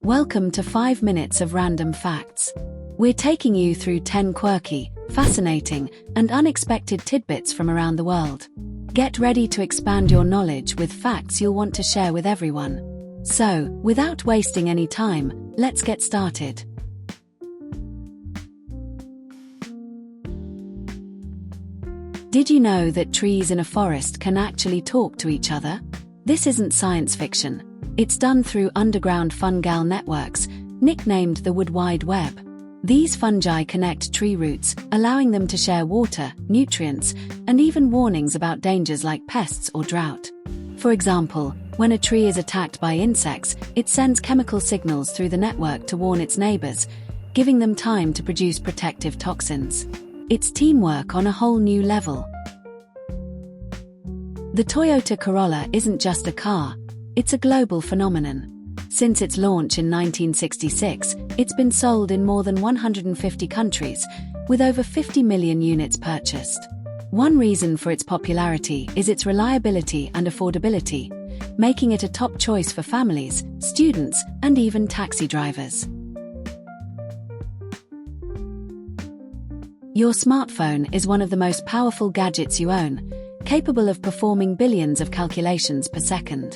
Welcome to 5 minutes of random facts. We're taking you through 10 quirky, fascinating, and unexpected tidbits from around the world. Get ready to expand your knowledge with facts you'll want to share with everyone. So, without wasting any time, let's get started. Did you know that trees in a forest can actually talk to each other? This isn't science fiction. It's done through underground fungal networks, nicknamed the Wood Wide Web. These fungi connect tree roots, allowing them to share water, nutrients, and even warnings about dangers like pests or drought. For example, when a tree is attacked by insects, it sends chemical signals through the network to warn its neighbors, giving them time to produce protective toxins. It's teamwork on a whole new level. The Toyota Corolla isn't just a car, it's a global phenomenon. Since its launch in 1966, it's been sold in more than 150 countries, with over 50 million units purchased. One reason for its popularity is its reliability and affordability, making it a top choice for families, students, and even taxi drivers. Your smartphone is one of the most powerful gadgets you own, capable of performing billions of calculations per second.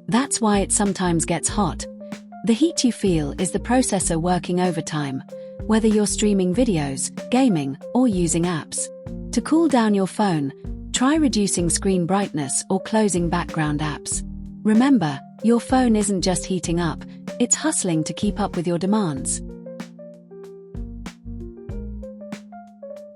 That's why it sometimes gets hot. The heat you feel is the processor working overtime, whether you're streaming videos, gaming, or using apps. To cool down your phone, try reducing screen brightness or closing background apps. Remember, your phone isn't just heating up, it's hustling to keep up with your demands.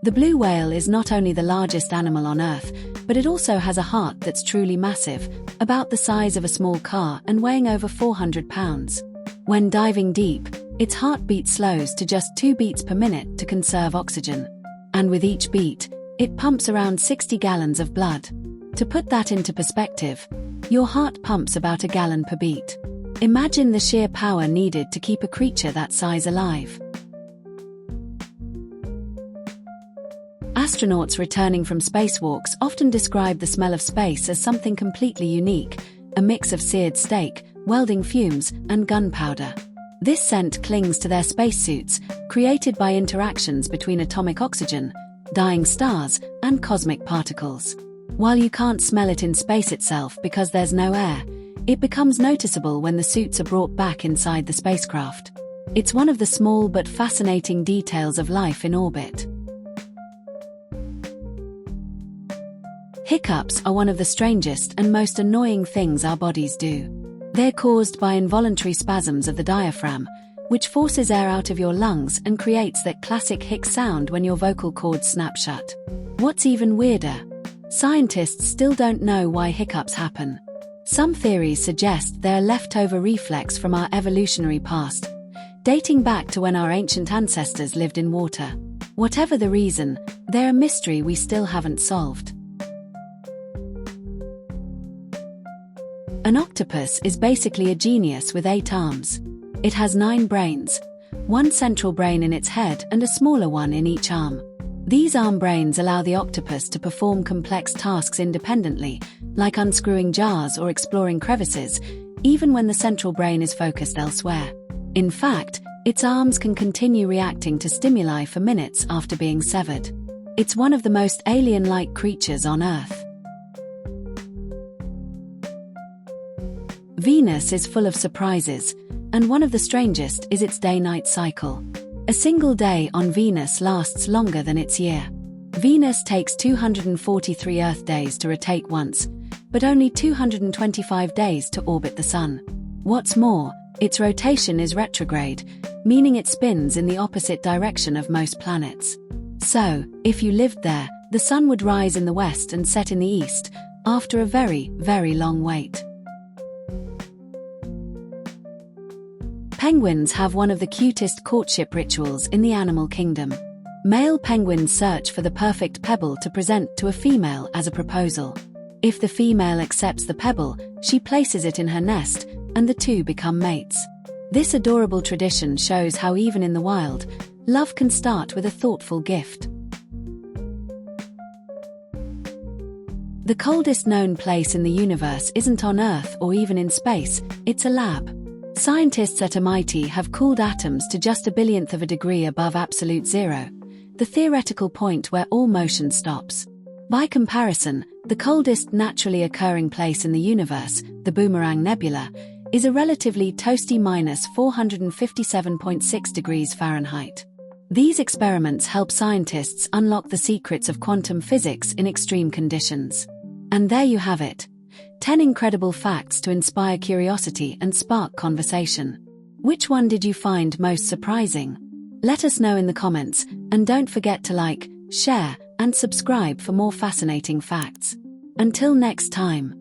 The blue whale is not only the largest animal on Earth, but it also has a heart that's truly massive, about the size of a small car and weighing over 400 pounds. When diving deep, its heartbeat slows to just 2 beats per minute to conserve oxygen. And with each beat, it pumps around 60 gallons of blood. To put that into perspective, your heart pumps about a gallon per beat. Imagine the sheer power needed to keep a creature that size alive. Astronauts returning from spacewalks often describe the smell of space as something completely unique, a mix of seared steak, welding fumes, and gunpowder. This scent clings to their spacesuits, created by interactions between atomic oxygen, dying stars, and cosmic particles. While you can't smell it in space itself because there's no air, it becomes noticeable when the suits are brought back inside the spacecraft. It's one of the small but fascinating details of life in orbit. Hiccups are one of the strangest and most annoying things our bodies do. They're caused by involuntary spasms of the diaphragm, which forces air out of your lungs and creates that classic hic sound when your vocal cords snap shut. What's even weirder? Scientists still don't know why hiccups happen. Some theories suggest they're a leftover reflex from our evolutionary past, dating back to when our ancient ancestors lived in water. Whatever the reason, they're a mystery we still haven't solved. An octopus is basically a genius with 8 arms. It has 9 brains, 1 central brain in its head and a smaller one in each arm. These arm brains allow the octopus to perform complex tasks independently, like unscrewing jars or exploring crevices, even when the central brain is focused elsewhere. In fact, its arms can continue reacting to stimuli for minutes after being severed. It's one of the most alien-like creatures on Earth. Venus is full of surprises, and one of the strangest is its day-night cycle. A single day on Venus lasts longer than its year. Venus takes 243 Earth days to rotate once, but only 225 days to orbit the Sun. What's more, its rotation is retrograde, meaning it spins in the opposite direction of most planets. So, if you lived there, the Sun would rise in the west and set in the east, after a very, very long wait. Penguins have one of the cutest courtship rituals in the animal kingdom. Male penguins search for the perfect pebble to present to a female as a proposal. If the female accepts the pebble, she places it in her nest, and the two become mates. This adorable tradition shows how even in the wild, love can start with a thoughtful gift. The coldest known place in the universe isn't on Earth or even in space, it's a lab. Scientists at MIT have cooled atoms to just a billionth of a degree above absolute zero, the theoretical point where all motion stops. By comparison, the coldest naturally occurring place in the universe, the Boomerang Nebula, is a relatively toasty -457.6 degrees Fahrenheit. These experiments help scientists unlock the secrets of quantum physics in extreme conditions. And there you have it. 10 incredible facts to inspire curiosity and spark conversation. Which one did you find most surprising? Let us know in the comments, and don't forget to like, share, and subscribe for more fascinating facts. Until next time.